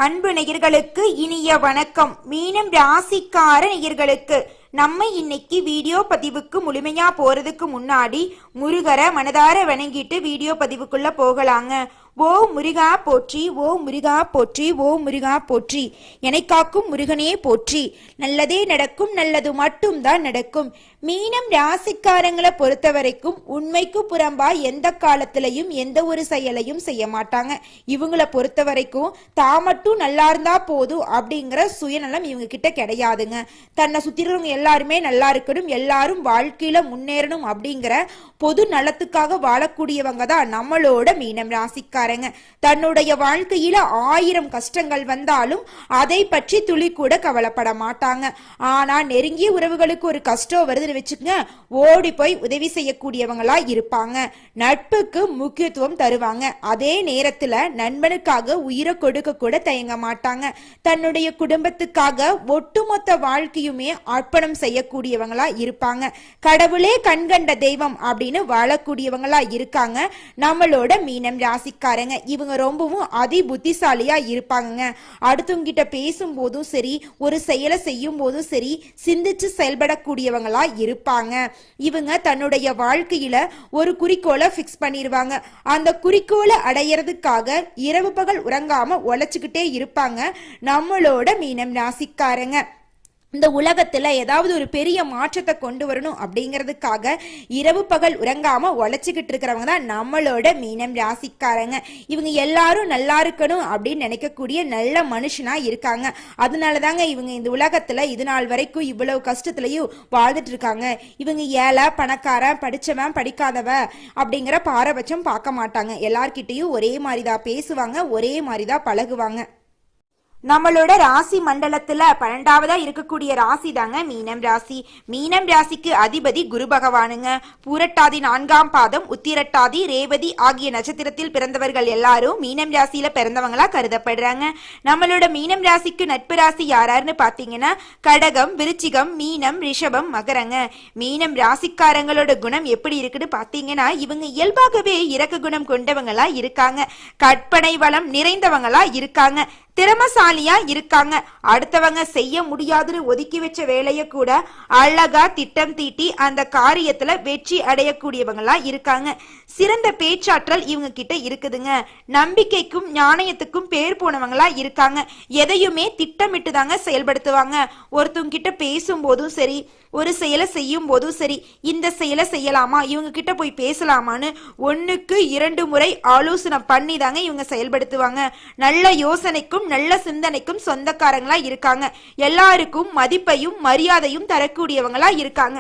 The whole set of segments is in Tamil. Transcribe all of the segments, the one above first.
அன்பு நேயர்களுக்கு இனிய வணக்கம். மீனம் ராசிக்கார நேயர்களுக்கு நம்ம இன்னைக்கு வீடியோ பதிவுக்கு முழுமையா போறதுக்கு முன்னாடி முருகரை மனதார வணங்கிட்டு வீடியோ பதிவுக்குள்ள போகலாங்க. ஓ முருகா போற்றி, ஓ முருகா போற்றி, ஓ முருகா போற்றி, என்னை காக்கும் முருகனே போற்றி. நல்லதே நடக்கும், நல்லது மட்டும் தான் நடக்கும். மீனம் ராசிக்காரங்களை பொறுத்த வரைக்கும் உண்மைக்கு புறம்பா எந்த காலத்திலையும் எந்த ஒரு செயலையும் செய்ய மாட்டாங்க. இவங்களை பொறுத்த வரைக்கும் தான் மட்டும் நல்லா இருந்தா போதும் அப்படிங்கிற சுயநலம் இவங்க கிட்ட கிடையாதுங்க. தன்னை சுத்திரவங்க எல்லாருமே நல்லா இருக்கணும், எல்லாரும் வாழ்க்கையில முன்னேறணும் அப்படிங்கிற பொது நலத்துக்காக வாழக்கூடியவங்க தான் நம்மளோட மீனம் ராசிக்காரங்க. தன்னுடைய வாழ்க்கையில 1000 கஷ்டங்கள் வந்தாலும் அதை பற்றி துளி கூட கவலைப்பட மாட்டாங்க. ஆனா நெருங்கிய உறவுகளுக்கு ஒரு கஷ்டம் வருதுன்னு வச்சுக்கங்க, ஓடி போய் உதவி செய்யக்கூடியவங்களா இருப்பாங்க. நட்புக்கு முக்கியத்துவம் தருவாங்க. அதே நேரத்துல நண்பனுக்காக உயிரை கொடுக்க கூட தயங்க மாட்டாங்க. தன்னுடைய குடும்பத்துக்காக ஒட்டுமொத்த வாழ்க்கையுமே அர்ப்பணம் செய்யக்கூடியவங்களா இருப்பாங்க. கடவுளே கண்கண்ட தெய்வம் அப்படின்னு வாழக்கூடியவங்களா இருக்காங்க நம்மளோட மீனம் ராசிக்காரங்க. இவங்க ரொம்பவும் அதி புத்திசாலியா இருப்பாங்க. அடுத்தவங்க கிட்ட பேசும் போதும் சரி, ஒரு செயலை செய்யும் போதும் சரி, சிந்திச்சு செயல்படக்கூடியவங்களா இருப்பாங்க. இவங்க தன்னுடைய வாழ்க்கையில ஒரு குறிக்கோளை பிக்ஸ் பண்ணிடுவாங்க. அந்த குறிக்கோளை அடையிறதுக்காக இரவு பகல் உறங்காம உழைச்சுக்கிட்டே இருப்பாங்க நம்மளோட மீனம் ராசிக்காரங்க. இந்த உலகத்துல ஏதாவது ஒரு பெரிய மாற்றத்தை கொண்டு வரணும் அப்படிங்கிறதுக்காக இரவு பகல் உறங்காம உழைச்சிக்கிட்டு இருக்கிறவங்க தான் நம்மளோட மீனம் ராசிக்காரங்க. இவங்க எல்லாரும் நல்லா இருக்கணும் அப்படின்னு நினைக்கக்கூடிய நல்ல மனுஷனா இருக்காங்க. அதனாலதாங்க இவங்க இந்த உலகத்துல இது நாள் வரைக்கும் இவ்வளவு கஷ்டத்துலயும் வாழ்ந்துட்டு இருக்காங்க. இவங்க ஏழை பணக்காரன், படிச்சவன் படிக்காதவ அப்படிங்கிற பாரபட்சம் பார்க்க மாட்டாங்க. எல்லார்கிட்டையும் ஒரே மாதிரிதான் பேசுவாங்க, ஒரே மாதிரிதான் பழகுவாங்க. நம்மளோட ராசி மண்டலத்துல 12வதா இருக்கக்கூடிய ராசி தாங்க மீனம் ராசி. மீனம் ராசிக்கு அதிபதி குரு பகவானுங்க. பூரட்டாதி 4ஆம் பாதம், உத்திரட்டாதி, ரேவதி ஆகிய நட்சத்திரத்தில் பிறந்தவர்கள் எல்லாரும் மீனம் ராசியில பிறந்தவங்களா கருதப்படுறாங்க. நம்மளோட மீனம் ராசிக்கு நட்பு ராசி யாராருன்னு பாத்தீங்கன்னா கடகம், விருச்சிகம், மீனம், ரிஷபம், மகரங்க. மீனம் ராசிக்காரங்களோட குணம் எப்படி இருக்குன்னு பாத்தீங்கன்னா இவங்க இயல்பாகவே இரக்க குணம் கொண்டவங்களா இருக்காங்க. கற்பனை வளம் நிறைந்தவங்களா இருக்காங்க. திறமசாலியா இருக்காங்க. அடுத்தவங்க செய்ய முடியாதுன்னு ஒதுக்கி வச்ச வேலைய கூட அழகா திட்டம் தீட்டி அந்த காரியத்துல வெற்றி அடையக்கூடியவங்களா இருக்காங்க. சிறந்த பேச்சாற்றல் இவங்க கிட்ட இருக்குதுங்க. நம்பிக்கைக்கும் ஞானயத்துக்கும் பேர் போனவங்களா இருக்காங்க. எதையுமே திட்டமிட்டு தாங்க செயல்படுத்துவாங்க. ஒருத்தவங்க கிட்ட பேசும் போதும் சரி, ஒரு செயலை செய்யும் போதும் சரி, இந்த செயலை செய்யலாமா, இவங்க கிட்ட போய் பேசலாமான்னு 1க்கு 2 முறை ஆலோசனை பண்ணி தாங்க இவங்க செயல்படுத்துவாங்க. நல்ல யோசனைக்கும் நல்ல சிந்தனைக்கும் சொந்தக்காரங்களா இருக்காங்க. எல்லாருக்கும் மதிப்பையும் மரியாதையும் தரக்கூடியவங்களா இருக்காங்க.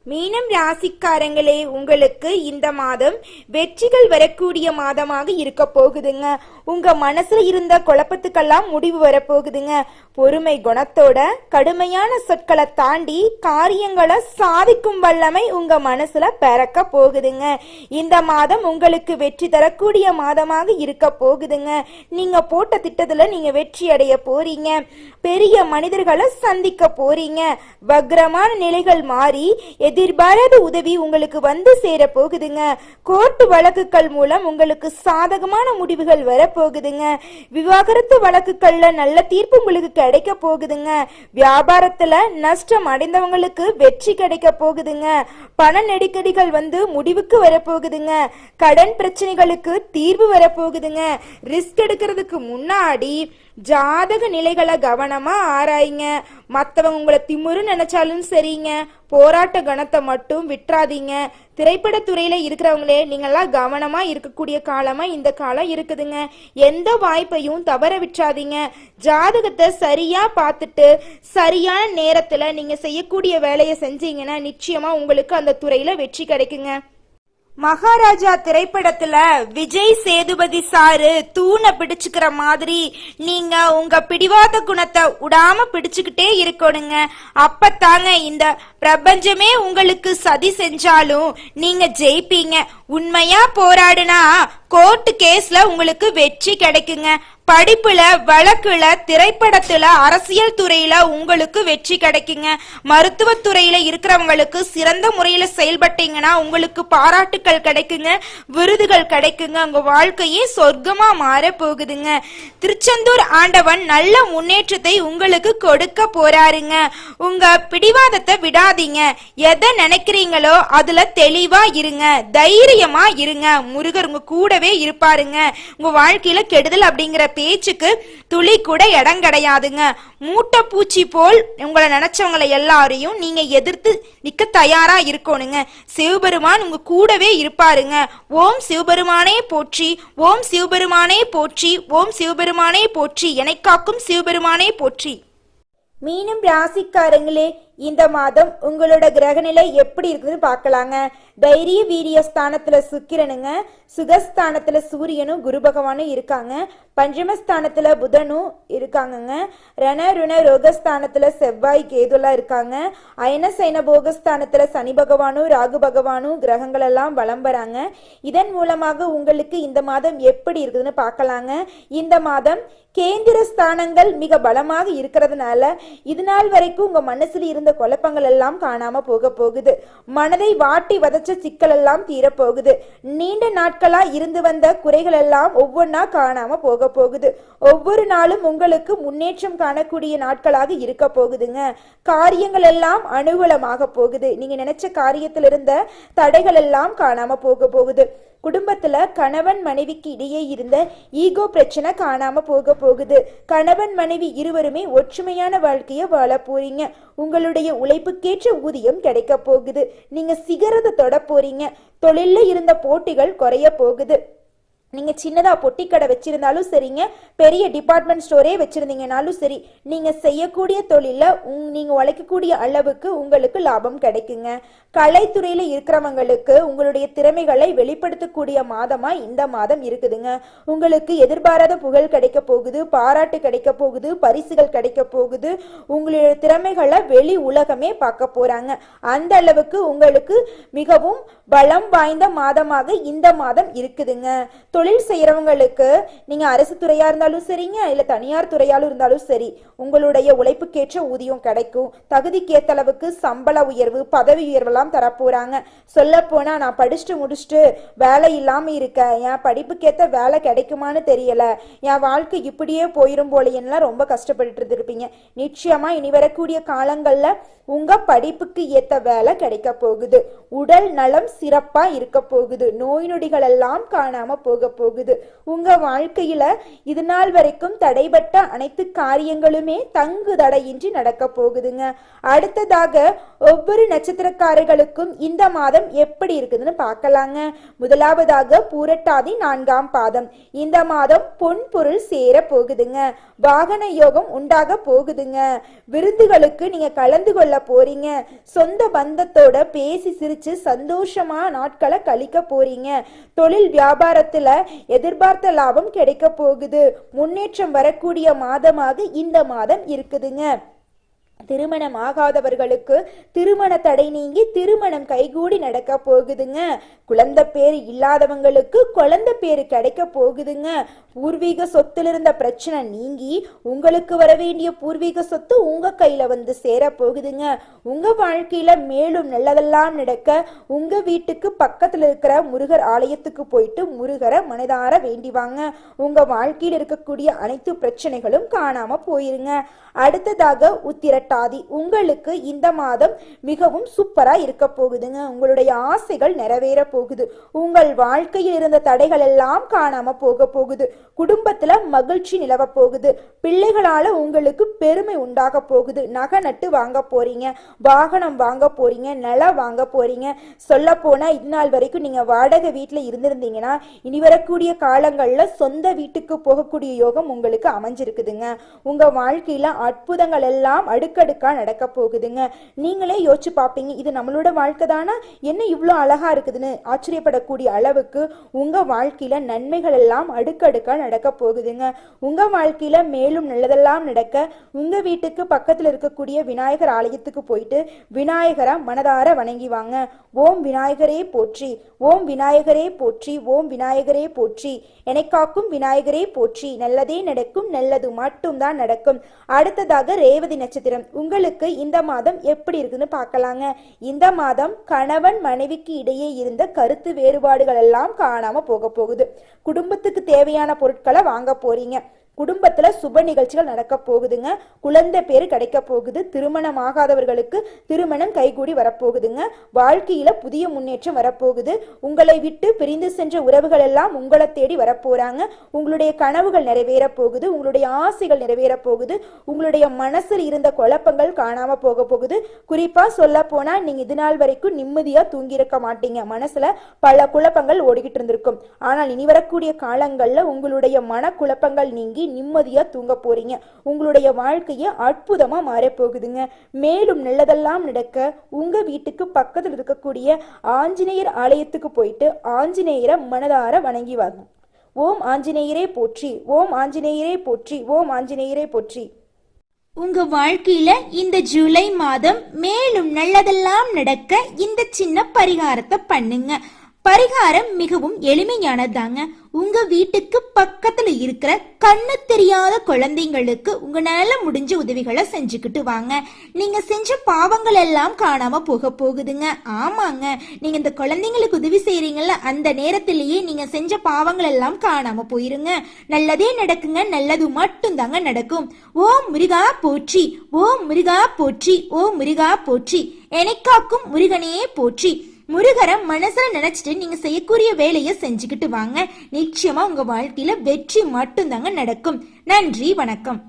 மீனம் ராசிக்காரங்களே, உங்களுக்கு இந்த மாதம் வெற்றிகள் வரக்கூடிய மாதமாக இருக்க போகுதுங்க. உங்க மனசுல இருந்த குழப்பத்துக்கெல்லாம் முடிவு வரப்போகுதுங்க. பொறுமை குணத்தோட கடுமையான சொற்களை தாண்டி காரியங்களை சாதிக்கும் வல்லமை உங்க மனசுல பிறக்க போகுதுங்க. இந்த மாதம் உங்களுக்கு வெற்றி தரக்கூடிய மாதமாக இருக்க போகுதுங்க. நீங்க போட்ட திட்டத்துல நீங்க வெற்றி அடைய போறீங்க. பெரிய மனிதர்களை சந்திக்க போறீங்க. வக்ரமான நிலைகள் மாறி எதிர்பாராத உதவி உங்களுக்கு வந்து சேர போகுதுங்க. கோர்ட்டு வழக்குகள் மூலம் உங்களுக்கு சாதகமான முடிவுகள் வரப்போகுதுங்க. விவாகரத்து வழக்குகள்ல நல்ல தீர்ப்பு உங்களுக்கு கிடைக்க போகுதுங்க. வியாபாரத்துல நஷ்டம் அடைந்தவங்களுக்கு வெற்றி கிடைக்க போகுதுங்க. பண நெருக்கடிகள் வந்து முடிவுக்கு வரப்போகுதுங்க. கடன் பிரச்சனைகளுக்கு தீர்வு வரப்போகுதுங்க. ரிஸ்க் எடுக்கிறதுக்கு முன்னாடி ஜாதக நிலைகளை கவனமா ஆராய்ங்க. மற்றவங்க உங்களை திமுரு நினைச்சாலும் சரிங்க, போராட்ட கணத்தை மட்டும் விட்டுறாதீங்க. திரைப்படத்துறையில இருக்கிறவங்களே, நீங்கெல்லாம் கவனமா இருக்கக்கூடிய காலமா இந்த காலம் இருக்குதுங்க. எந்த வாய்ப்பையும் தவற விட்டுறாதீங்க. ஜாதகத்தை சரியா பார்த்துட்டு சரியான நேரத்துல நீங்க செய்யக்கூடிய வேலையை செஞ்சீங்கன்னா நிச்சயமா உங்களுக்கு அந்த துறையில வெற்றி கிடைக்குங்க. மகாராஜா திரைப்படத்துல விஜய் சேதுபதி சாரு தூணை பிடிச்சுக்கிற மாதிரி நீங்க உங்க பிடிவாத குணத்தை விடாம பிடிச்சுக்கிட்டே இருக்கணுங்க. அப்பத்தாங்க இந்த பிரபஞ்சமே உங்களுக்கு சதி செஞ்சாலும் நீங்க ஜெயிப்பீங்க. உண்மையா போராடுனா கோர்ட்டு கேஸ்ல உங்களுக்கு வெற்றி கிடைக்குங்க. படிப்புல, வழக்குல, திரைப்படத்துல, அரசியல் துறையில உங்களுக்கு வெற்றி கிடைக்குங்க. மருத்துவத்துறையில இருக்கிறவங்களுக்கு சிறந்த முறையில செயல்பட்டீங்கன்னா உங்களுக்கு பாராட்டுக்கள் கிடைக்குங்க, விருதுகள் கிடைக்குங்க. உங்க வாழ்க்கையே சொர்க்கமா மாற போகுதுங்க. திருச்செந்தூர் ஆண்டவன் நல்ல முன்னேற்றத்தை உங்களுக்கு கொடுக்க போறாருங்க. உங்க பிடிவாதத்தை விடாதீங்க. எதை நினைக்கிறீங்களோ அதுல தெளிவா இருங்க, தைரியமா இருங்க. முருகர் உங்க கூடவே இருப்பாருங்க. உங்க வாழ்க்கையில கெடுதல் அப்படிங்கிற பேச்சுக்கு துளி கூட இடம் கிடையாதுங்க. மூட்டை பூச்சி போல் உங்களை நினைச்சவங்களை எல்லாரையும் நீங்க எதிர்த்து நிக்க தயாரா இருக்கணுங்க. சிவபெருமான் உங்க கூடவே இருப்பாருங்க. ஓம் சிவபெருமானே போற்றி, ஓம் சிவபெருமானே போற்றி, ஓம் சிவபெருமானே போற்றி, என்னை காக்கும் சிவபெருமானே போற்றி. மீனம் ராசிக்காரங்களே, இந்த மாதம் உங்களோட கிரகநிலை எப்படி இருக்குதுன்னு பார்க்கலாங்க. தைரிய வீரிய ஸ்தானத்துல சுக்கிரனுங்க, சுகஸ்தானத்துல சூரியனும் குரு பகவானும் இருக்காங்க. பஞ்சமஸ்தானத்துல புதனும் இருக்காங்கங்க. ரண ருண ரோகஸ்தானத்துல செவ்வாய் கேதுலாம் இருக்காங்க. அயன சைன போகஸ்தானத்துல சனி பகவானும் ராகு பகவானும் கிரகங்கள் எல்லாம் வலம் வராங்க. இதன் மூலமாக உங்களுக்கு இந்த மாதம் எப்படி இருக்குதுன்னு பார்க்கலாங்க. இந்த மாதம் கேந்திர ஸ்தானங்கள் மிக பலமாக இருக்கிறதுனால இது நாள் வரைக்கும் உங்க மனசுல இருந்த குழப்பங்கள் எல்லாம் காணாம போக போகுது. மனதை வாட்டி வதச்ச சிக்கல் எல்லாம் தீரப்போகுது. நீண்ட நாட்களா இருந்து வந்த குறைகள் எல்லாம் ஒவ்வொன்னா காணாம போக போகுது. ஒவ்வொரு நாளும் உங்களுக்கு முன்னேற்றம் காணக்கூடிய நாட்களாக இருக்க போகுதுங்க. காரியங்கள் எல்லாம் அனுகூலமாக போகுது. நீங்க நினைச்ச காரியத்தில் இருந்த தடைகள் எல்லாம் காணாம போக போகுது. குடும்பத்துல கணவன் மனைவிக்கு இடையே இருந்த ஈகோ பிரச்சனை காணாம போக போகுது. கணவன் மனைவி இருவருமே ஒற்றுமையான வாழ்க்கைய வாழ போறீங்க. உங்களுடைய உழைப்புக்கேற்ற ஊதியம் கிடைக்க போகுது. நீங்க சிகரத்தை தொட போறீங்க. தொழில்ல இருந்த போட்டிகள் குறைய போகுது. நீங்க சின்னதா பொட்டி கடை வச்சிருந்தாலும் சரிங்க, பெரிய டிபார்ட்மெண்ட் ஸ்டோரே வச்சிருந்தீங்கனாலும் சரி, நீங்க செய்யக்கூடிய தொழில நீங்க உழைக்கக்கூடிய அளவுக்கு உங்களுக்கு லாபம் கிடைக்குங்க. கலைத்துறையில இருக்கிறவங்களுக்கு உங்களுடைய திறமைகளை வெளிப்படுத்தக்கூடிய மாதமா இந்த மாதம் இருக்குதுங்க. உங்களுக்கு எதிர்பாராத புகழ் கிடைக்க போகுது, பாராட்டு கிடைக்க போகுது, பரிசுகள் கிடைக்க போகுது. உங்களுடைய திறமைகளை வெளி உலகமே பார்க்க போறாங்க. அந்த அளவுக்கு உங்களுக்கு மிகவும் பலம் வாய்ந்த மாதமாக இந்த மாதம் இருக்குதுங்க. தொழில் செய்யறவங்களுக்கு நீங்க அரசு துறையா இருந்தாலும் சரிங்க, இல்ல தனியார் துறையாலும் இருந்தாலும் சரி, உங்களுடைய உழைப்புக்கேற்ற ஊதியம் கிடைக்கும். தகுதிக்கேற்ற அளவுக்கு சம்பள உயர்வு, பதவி உயர்வெல்லாம் தரப்போறாங்க. சொல்ல போனா நான் படிச்சுட்டு முடிச்சுட்டு வேலை இல்லாம இருக்கேன், என் படிப்புக்கேற்ற வேலை கிடைக்குமான்னு தெரியல, என் வாழ்க்கை இப்படியே போயிரும் போலையெல்லாம் ரொம்ப கஷ்டப்பட்டு இருப்பீங்க. நிச்சயமா இனி வரக்கூடிய காலங்கள்ல உங்க படிப்புக்கு ஏத்த வேலை கிடைக்க போகுது. உடல் நலம் சிறப்பா இருக்க போகுது. நோய் நொடிகள் எல்லாம் காணாம போக போகுது. உங்க வாழ்க்கையில இது நாள் வரைக்கும் தடைபட்ட அனைத்து காரியங்களுமே தங்கு தடையின்றி நடக்க போகுதுங்க. அடுத்ததாக ஒவ்வொரு நட்சத்திரக்காரர்களுக்கும் இந்த மாதம் எப்படி இருக்குதுன்னு பார்க்கலாங்க. முதலாவதாக பூரட்டாதி 4ஆம் பாதம். இந்த மாதம் பொன் பொருள் சேர போகுதுங்க. வாகன யோகம் உண்டாக போகுதுங்க. விருந்துகளுக்கு நீங்க கலந்து கொள்ள போறீங்க. சொந்த பந்தத்தோட பேசி சிரிச்சு சந்தோஷமா நாட்களை கழிக்க போறீங்க. தொழில் வியாபாரத்துல எதிர்பார்த்த லாபம் கிடைக்க போகுது. முன்னேற்றம் வரக்கூடிய மாதமாக இந்த மாதம் இருக்குதுங்க. திருமணம் ஆகாதவர்களுக்கு திருமண தடை நீங்கி திருமணம் கைகூடி நடக்க போகுதுங்க. குழந்தை பேரு இல்லாதவங்களுக்கு குழந்தை பேரு கிடைக்க போகுதுங்க. பூர்வீக சொத்துல இருந்த பிரச்சனை நீங்கி உங்களுக்கு வர வேண்டிய பூர்வீக சொத்து உங்க கையில வந்து சேர போகுதுங்க. உங்க வாழ்க்கையில மேலும் நல்லதெல்லாம் நடக்க உங்க வீட்டுக்கு பக்கத்துல இருக்கிற முருகர் ஆலயத்துக்கு போயிட்டு முருகரை மனதார வேண்டிவாங்க. உங்க வாழ்க்கையில் இருக்கக்கூடிய அனைத்து பிரச்சனைகளும் காணாம போயிருங்க. அடுத்ததாக உத்திரட்டாதி. உங்களுக்கு இந்த மாதம் மிகவும் சூப்பரா இருக்க போகுதுங்க. உங்களுடைய ஆசைகள் நிறைவேற போகுது. உங்கள் வாழ்க்கையில் இருந்த தடைகள் எல்லாம் காணாம போக போகுது. குடும்பத்துல மகிழ்ச்சி நிலவ போகுது. பிள்ளைகளால உங்களுக்கு பெருமை உண்டாக போகுது. நகை நட்டு வாங்க போறீங்க, வாகனம் வாங்க போறீங்க, நிலம் வாங்க போறீங்க. சொல்ல போனா இது நாள் வரைக்கும் நீங்க வாடகை வீட்டுல இருந்திருந்தீங்கன்னா இனி வரக்கூடிய காலங்கள்ல சொந்த வீட்டுக்கு போகக்கூடிய யோகம் உங்களுக்கு அமைஞ்சிருக்குதுங்க. உங்க வாழ்க்கையில அற்புதங்கள் எல்லாம் அடுக்கடுக்கு அடுக்கடுக்கா நடக்க போகுதுங்க. நீங்களே யோசிச்சு பார்ப்பீங்க, இது நம்மளோட வாழ்க்கை தானா, என்ன இவ்வளோ அழகா இருக்குதுன்னு ஆச்சரியப்படக்கூடிய அளவுக்கு உங்க வாழ்க்கையில நன்மைகள் எல்லாம் அடுக்கடுக்கா நடக்க போகுதுங்க. உங்க வாழ்க்கையில மேலும் நல்லதெல்லாம் நடக்க உங்க வீட்டுக்கு பக்கத்துல இருக்கக்கூடிய விநாயகர் ஆலயத்துக்கு போயிட்டு விநாயகரை மனதார வணங்கி வாங்க. ஓம் விநாயகரே போற்றி, ஓம் விநாயகரே போற்றி, ஓம் விநாயகரே போற்றி, என்னை காக்கும் விநாயகரே போற்றி, நல்லதே நடக்கும், நல்லது மட்டும்தான் நடக்கும். அடுத்ததாக ரேவதி நட்சத்திரம். உங்களுக்கு இந்த மாதம் எப்படி இருக்குன்னு பார்க்கலாங்க. இந்த மாதம் கணவன் மனைவிக்கு இடையே இருந்த கருத்து வேறுபாடுகள் எல்லாம் காணாம போக போகுது. குடும்பத்துக்கு தேவையான பொருட்களை வாங்க போறீங்க. குடும்பத்துல சுப நிகழ்ச்சிகள் நடக்க போகுதுங்க. குழந்தை பேரு கிடைக்க போகுது. திருமணம் ஆகாதவர்களுக்கு திருமணம் கைகூடி வரப்போகுதுங்க. வாழ்க்கையில புதிய முன்னேற்றம் வரப்போகுது. உங்களை விட்டு பிரிந்து சென்ற உறவுகள் எல்லாம் உங்களை தேடி வரப்போறாங்க. உங்களுடைய கனவுகள் நிறைவேற போகுது. உங்களுடைய ஆசைகள் நிறைவேற போகுது. உங்களுடைய மனசில் இருந்த குழப்பங்கள் காணாம போக போகுது. குறிப்பா சொல்ல போனா நீங்க இது நாள் வரைக்கும் நிம்மதியா தூங்கி இருக்க மாட்டீங்க. மனசுல பல குழப்பங்கள் ஓடிக்கிட்டு இருந்திருக்கும். ஆனால் இனி வரக்கூடிய காலங்கள்ல உங்களுடைய மன குழப்பங்கள் நீங்கி நிம்மதியா தூங்க போறீங்க. உங்களுடைய வாழ்க்கைய அற்புதமா மாற போகுதுங்க. மேலும் நல்லதெல்லாம் நடக்க உங்க வீட்டுக்கு பக்கத்தில் இருக்கக்கூடிய ஆஞ்சநேயர் ஆலயத்துக்கு போயிட்டு ஆஞ்சநேயரை மனதார வணங்கி வாங்க. ஓம் ஆஞ்சநேயரே போற்றி, ஓம் ஆஞ்சநேயரே போற்றி, ஓம் ஆஞ்சநேயரே போற்றி. உங்க வாழ்க்கையில இந்த ஜூலை மாதம் மேலும் நல்லதெல்லாம் நடக்க இந்த சின்ன பரிகாரத்தை பண்ணுங்க. பரிகாரம் மிகவும் எளிமையானதாங்க. உங்க வீட்டுக்கு பக்கத்துல இருக்கிற கண்ணு தெரியாத குழந்தைங்களுக்கு உங்களால முடிஞ்ச உதவிகளை செஞ்சுக்கிட்டு வாங்க. நீங்க செஞ்ச பாவங்கள் எல்லாம் காணாம போக போகுதுங்க. ஆமாங்க, நீங்க இந்த குழந்தைங்களுக்கு உதவி செய்யறீங்கல்ல, அந்த நேரத்திலேயே நீங்க செஞ்ச பாவங்கள் எல்லாம் காணாம போயிருங்க. நல்லதே நடக்குங்க, நல்லது மட்டும் தாங்க நடக்கும். ஓம் முருகா போற்றி, ஓம் முருகா போற்றி, ஓம் முருகா போற்றி, என்னை காக்கும் முருகனே போற்றி. முருகரை மனசுல நினைச்சிட்டு நீங்க செய்யக்கூடிய வேலையை செஞ்சுக்கிட்டு வாங்க. நிச்சயமா உங்க வாழ்க்கையில வெற்றி மட்டும் தாங்க நடக்கும். நன்றி, வணக்கம்.